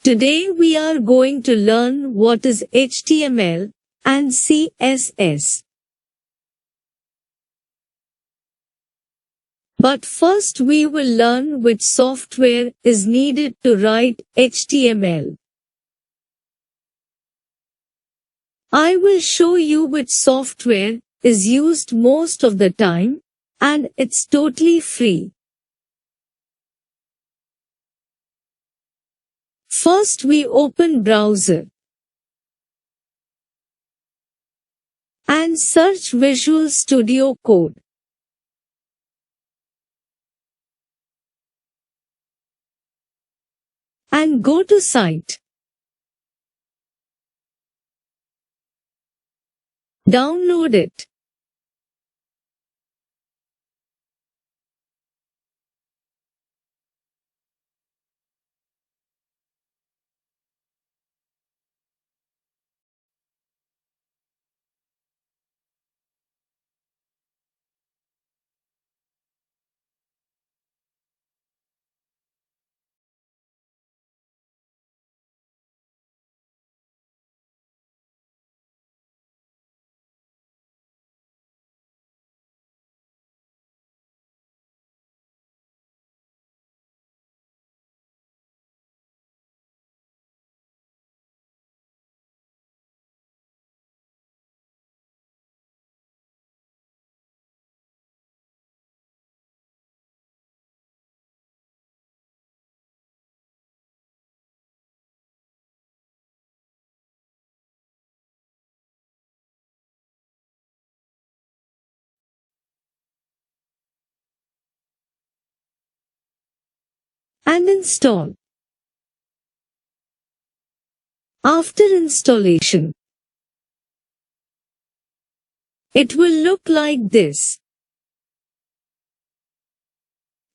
Today we are going to learn what is HTML and CSS. But first we will learn which software is needed to write HTML. I will show you which software is used most of the time, and it's totally free. First we open browser and search Visual Studio Code. And go to site. Download it. And install. After installation, it will look like this.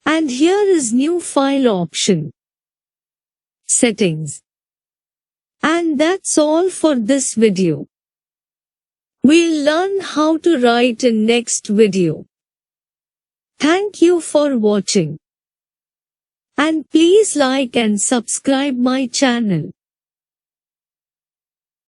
And here is new file option. Settings. And that's all for this video. We'll learn how to write in next video. Thank you for watching. And please like and subscribe my channel.